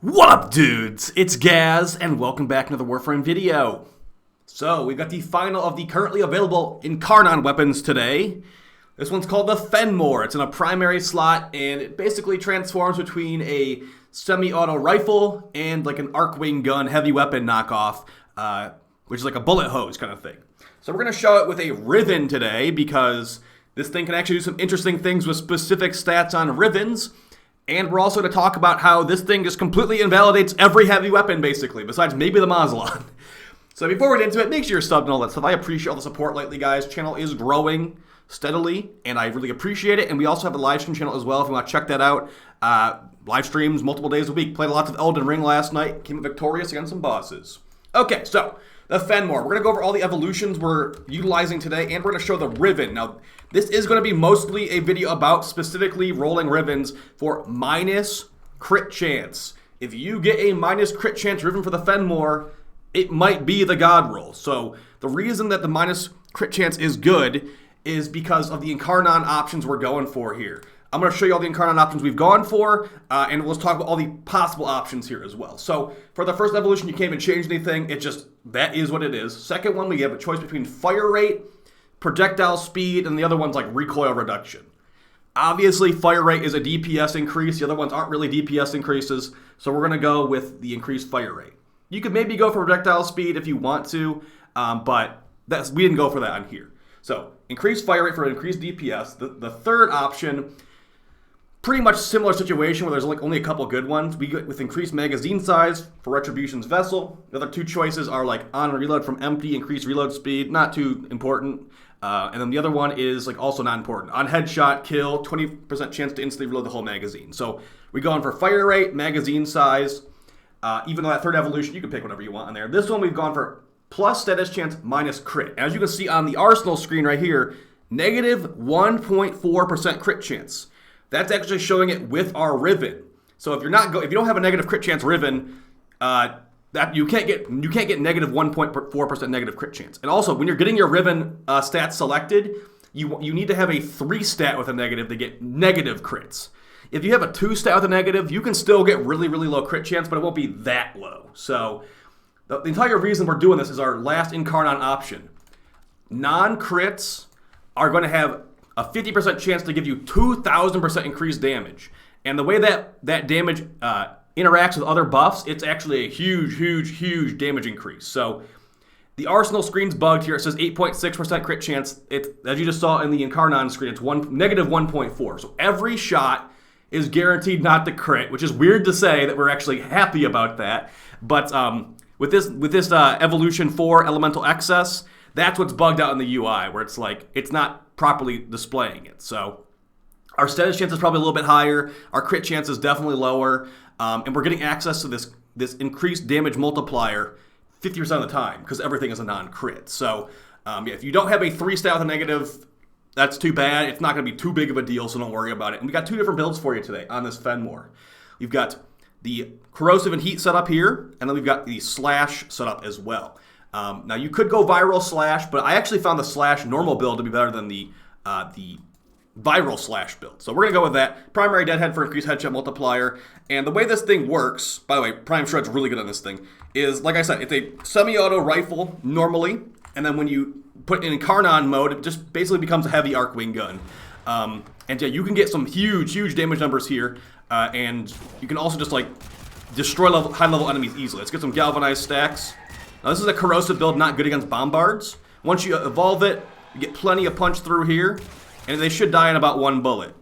What up, dudes? It's Gaz, and welcome back to another Warframe video. So, we've got the final of the currently available Incarnon weapons today. This one's called the Phenmor. It's in a primary slot, and it basically transforms between a semi-auto rifle and like an arc-wing gun heavy weapon knockoff, which is like a bullet hose kind of thing. So we're going to show it with a Riven today, because this thing can actually do some interesting things with specific stats on rivens. And we're also going to talk about how this thing just completely invalidates every heavy weapon, basically, besides maybe the Mausolon. So before we get into it, make sure you're subbed and all that stuff. I appreciate all the support lately, guys. Channel is growing steadily, and I really appreciate it. And we also have a live stream channel as well, if you want to check that out. Live streams multiple days a week. Played lots of Elden Ring last night. Came victorious against some bosses. Okay, so the Phenmor. We're going to go over all the evolutions we're utilizing today, and we're going to show the Riven. Now, this is going to be mostly a video about specifically rolling rivens for minus crit chance. If you get a minus crit chance Riven for the Phenmor, it might be the God roll. So the reason that the minus crit chance is good is because of the Incarnon options we're going for here. I'm going to show you all the Incarnon options we've gone for, and we'll talk about all the possible options here as well. So for the first evolution, you can't even change anything. It just, that is what it is. Second one, we have a choice between fire rate, projectile speed, and the other one's like recoil reduction. Obviously, fire rate is a DPS increase. The other ones aren't really DPS increases, so we're going to go with the increased fire rate. You could maybe go for projectile speed if you want to, but we didn't go for that on here. So increased fire rate for increased DPS. The third option, pretty much similar situation where there's like only a couple good ones. We get with increased magazine size for Retribution's Vessel. The other two choices are like on reload from empty, increased reload speed, not too important. And then the other one is like also not important. On headshot, kill, 20% chance to instantly reload the whole magazine. So we go in for fire rate, magazine size. Even though that third evolution, you can pick whatever you want on there. This one we've gone for plus status chance minus crit. As you can see on the arsenal screen right here, negative 1.4% crit chance. That's actually showing it with our Riven. So if you don't have a negative crit chance Riven, that you can't get negative 1.4% negative crit chance. And also, when you're getting your Riven stats selected, you need to have a 3 stat with a negative to get negative crits. If you have a 2 stat with a negative, you can still get really, really low crit chance, but it won't be that low. So the entire reason we're doing this is our last Incarnon option. Non-crits are going to have a 50% chance to give you 2,000% increased damage. And the way that damage interacts with other buffs, it's actually a huge, huge, huge damage increase. So the arsenal screen's bugged here. It says 8.6% crit chance. As you just saw in the Incarnon screen, it's negative 1.4. So every shot is guaranteed not to crit, which is weird to say that we're actually happy about that. But with this evolution for elemental excess, that's what's bugged out in the UI, where it's like it's not properly displaying it. So our status chance is probably a little bit higher. Our crit chance is definitely lower, and we're getting access to this increased damage multiplier 50% of the time because everything is a non-crit. So if you don't have a 3 stat with a negative, that's too bad. It's not going to be too big of a deal, so don't worry about it. And we got 2 different builds for you today on this Phenmor. We've got the Corrosive and Heat setup here, and then we've got the Slash setup as well. Now you could go viral slash, but I actually found the slash normal build to be better than the viral slash build. So we're going to go with that. Primary deadhead for increased headshot multiplier. And the way this thing works, by the way, Prime Shred's really good on this thing, is, like I said, it's a semi-auto rifle normally, and then when you put it in Incarnon mode, it just basically becomes a heavy arc-wing gun. And yeah, you can get some huge, huge damage numbers here, and you can also just like destroy high-level enemies easily. Let's get some galvanized stacks. Now this is a corrosive build, not good against bombards. Once you evolve it, you get plenty of punch through here, and they should die in about 1 bullet.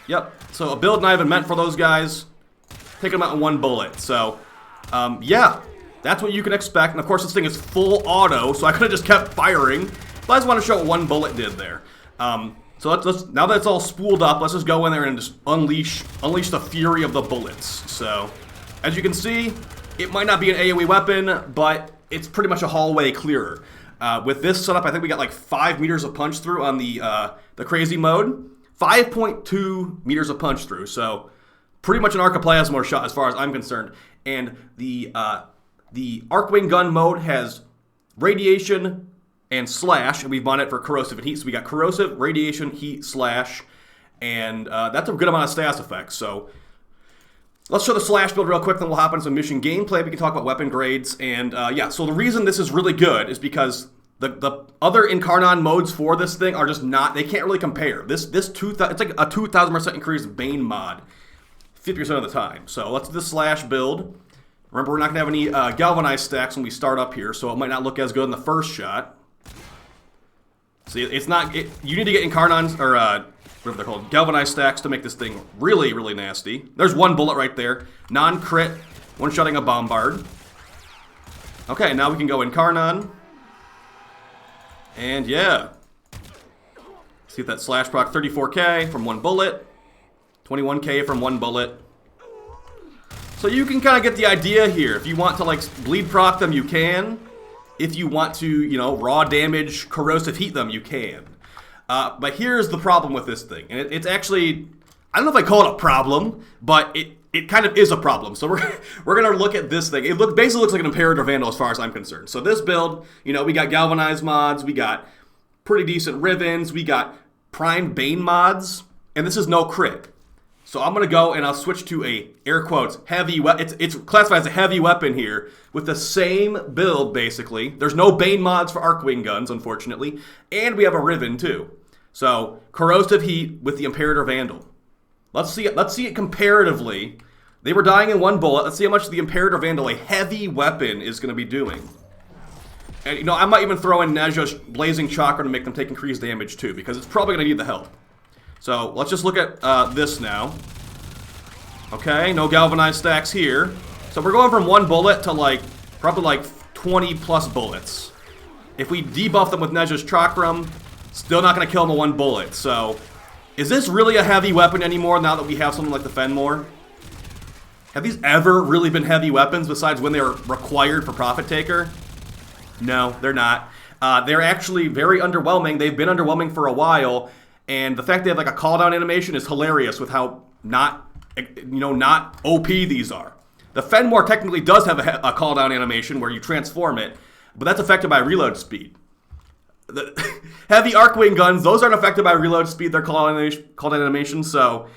Yep, so a build not even meant for those guys. Take them out in 1 bullet. So, yeah, that's what you can expect. And of course, this thing is full auto, so I could have just kept firing. But I just want to show what 1 bullet did there. So let's now that it's all spooled up, let's just go in there and just unleash the fury of the bullets. So, as you can see, it might not be an AoE weapon, but it's pretty much a hallway clearer. With this setup, I think we got like 5 meters of punch through on the crazy mode. 5.2 meters of punch through, so pretty much an Arcoplasmor shot as far as I'm concerned. And the Arcwing gun mode has radiation and slash, and we've on it for corrosive and heat. So we got corrosive, radiation, heat, slash, and that's a good amount of status effects. So let's show the slash build real quick, then we'll hop into some mission gameplay. We can talk about weapon grades. And yeah, so the reason this is really good is because the other Incarnon modes for this thing are just not, they can't really compare. It's like a 2,000% increase Bane mod 50% of the time. So let's do the slash build. Remember, we're not going to have any galvanized stacks when we start up here, so it might not look as good in the first shot. See, it's not, you need to get Incarnons, or whatever they're called, galvanized stacks to make this thing really, really nasty. There's one bullet right there. Non-crit, one-shotting a bombard. Okay, now we can go Incarnon. And yeah. See if that slash proc 34k from one bullet. 21k from one bullet. So you can kind of get the idea here. If you want to like bleed proc them, you can. If you want to, you know, raw damage, corrosive heat them, you can. But here's the problem with this thing. And it's actually, I don't know if I call it a problem, but it kind of is a problem. So we're going to look at this thing. It basically looks like an Imperator Vandal as far as I'm concerned. So this build, you know, we got galvanized mods, we got pretty decent rivens, we got primed Bane mods, and this is no crit. So I'm going to go and I'll switch to a, air quotes, heavy weapon. It's classified as a heavy weapon here with the same build, basically. There's no Bane mods for Arcwing guns, unfortunately. And we have a Riven, too. So, corrosive heat with the Imperator Vandal. Let's see it comparatively. They were dying in one bullet. Let's see how much the Imperator Vandal, a heavy weapon, is going to be doing. And, you know, I might even throw in Neja's Blazing Chakra to make them take increased damage, too, because it's probably going to need the help. So, let's just look at this now. Okay, no galvanized stacks here. So, we're going from one bullet to, like, probably, like, 20 plus bullets. If we debuff them with Neja's Chakram, still not going to kill them with one bullet. So, is this really a heavy weapon anymore now that we have something like the Phenmor? Have these ever really been heavy weapons besides when they were required for Profit Taker? No, they're not. They're actually very underwhelming. They've been underwhelming for a while. And the fact they have like a call down animation is hilarious with how not OP these are. The Phenmor technically does have a call down animation where you transform it, but that's affected by reload speed. The heavy Arcwing guns, those aren't affected by reload speed, they're call down animation, so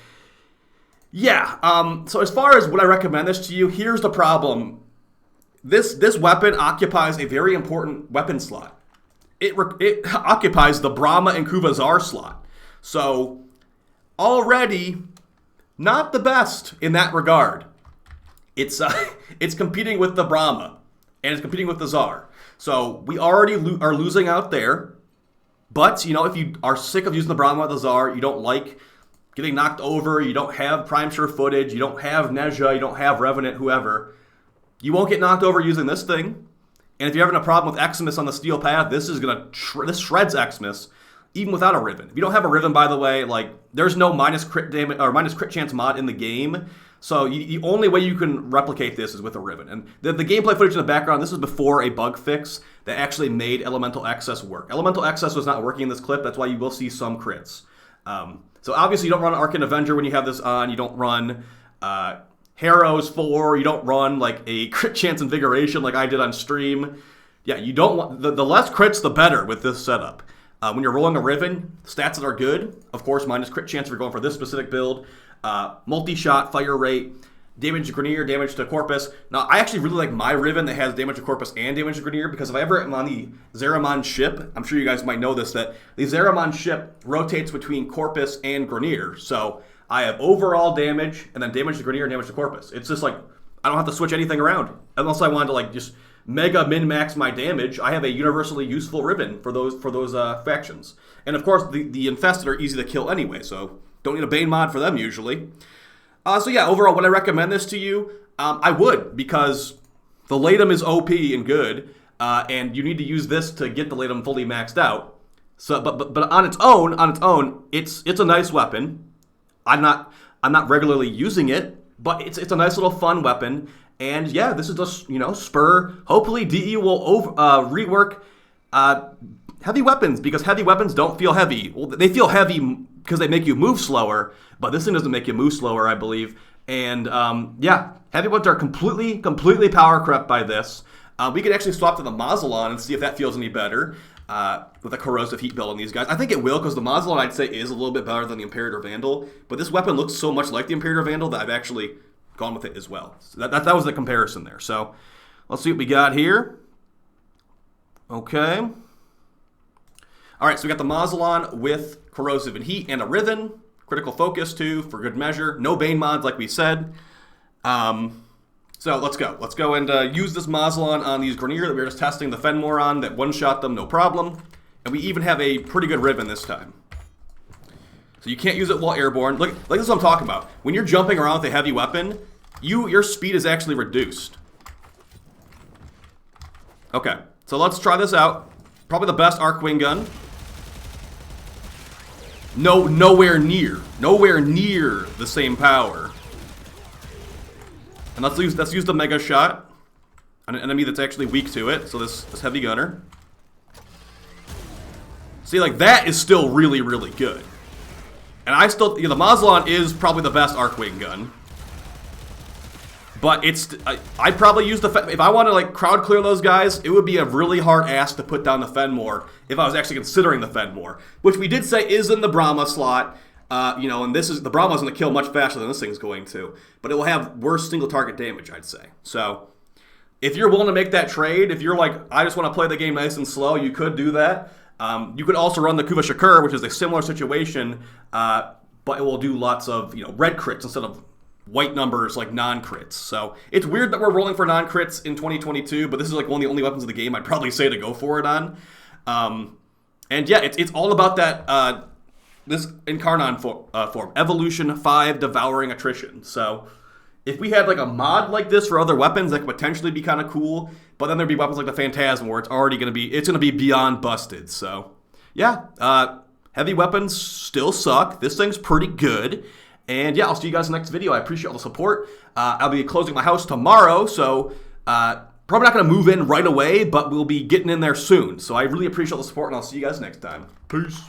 yeah. So as far as would I recommend this to you, here's the problem. This weapon occupies a very important weapon slot. It occupies the Brahma and Kuvazar slot. So, already, not the best in that regard. It's competing with the Brahma, and it's competing with the Tsar. So, we already are losing out there. But, you know, if you are sick of using the Brahma or the Tsar, you don't like getting knocked over, you don't have Prime Sure footage, you don't have Neja, you don't have Revenant, whoever, you won't get knocked over using this thing. And if you're having a problem with Xmas on the Steel Path, this shreds Xmas. Even without a Riven. If you don't have a Riven, by the way, like, there's no minus crit damage or minus crit chance mod in the game. So the only way you can replicate this is with a Riven. And the gameplay footage in the background, this is before a bug fix that actually made Elemental Excess work. Elemental Excess was not working in this clip. That's why you will see some crits. So obviously you don't run Arcane Avenger when you have this on. You don't run Harrows 4. You don't run like a crit chance invigoration like I did on stream. Yeah, you don't want the less crits, the better with this setup. When you're rolling a Riven, stats that are good, of course, minus crit chance if you're going for this specific build, multi-shot, fire rate, damage to Grineer, damage to Corpus. Now, I actually really like my Riven that has damage to Corpus and damage to Grineer, because if I ever am on the Zariman ship, I'm sure you guys might know this, that the Zariman ship rotates between Corpus and Grineer. So I have overall damage, and then damage to Grineer and damage to Corpus. It's just like, I don't have to switch anything around, unless I wanted to like just mega min-max my damage. I have a universally useful Riven for those factions. And of course, the Infested are easy to kill anyway, so don't need a Bane mod for them usually. So yeah, overall, would I recommend this to you? I would, because the Latum is OP and good, and you need to use this to get the Latum fully maxed out. So, but on its own, it's a nice weapon. I'm not regularly using it, but it's a nice little fun weapon. And yeah, this is just, you know, spur. Hopefully DE will rework heavy weapons, because heavy weapons don't feel heavy. Well, they feel heavy because they make you move slower, but this thing doesn't make you move slower, I believe. And yeah, heavy weapons are completely power crept by this. We could actually swap to the Mausolon and see if that feels any better with a corrosive heat build on these guys. I think it will, because the Mausolon, I'd say, is a little bit better than the Imperator Vandal. But this weapon looks so much like the Imperator Vandal that I've actually gone with it as well. So that was the comparison there. So let's see what we got here. Okay. All right, so we got the Mausolon with Corrosive and Heat and a Riven. Critical Focus, too, for good measure. No Bane mods, like we said. So let's go. Let's go and use this Mausolon on these Grenier that we were just testing the Phenmor on that one-shot them, no problem. And we even have a pretty good Riven this time. So you can't use it while airborne. Look, like this is what I'm talking about. When you're jumping around with a heavy weapon, your speed is actually reduced. Okay, so let's try this out. Probably the best Arcwing gun. Nowhere near the same power. And let's use the Mega Shot on an enemy that's actually weak to it. So this heavy gunner. See, like that is still really, really good. And I still, the Mausolon is probably the best Arcwing gun. But I'd probably use if I want to like crowd clear those guys, it would be a really hard ask to put down the Phenmor if I was actually considering the Phenmor, which we did say is in the Brahma slot. And the Brahma's going to kill much faster than this thing's going to, but it will have worse single target damage, I'd say. So if you're willing to make that trade, if you're like, I just want to play the game nice and slow, you could do that. You could also run the Kuva Shakur, which is a similar situation, but it will do lots of red crits instead of white numbers like non-crits. So it's weird that we're rolling for non-crits in 2022, but this is like one of the only weapons of the game I'd probably say to go for it on. And yeah, it's all about that this Incarnon form, Evolution 5 Devouring Attrition. So if we had like a mod like this for other weapons, that could potentially be kind of cool. But then there'd be weapons like the Phantasm where it's gonna be beyond busted. So yeah, heavy weapons still suck. This thing's pretty good. And yeah, I'll see you guys in the next video. I appreciate all the support. I'll be closing my house tomorrow, so probably not going to move in right away, but we'll be getting in there soon. So I really appreciate all the support, and I'll see you guys next time. Peace.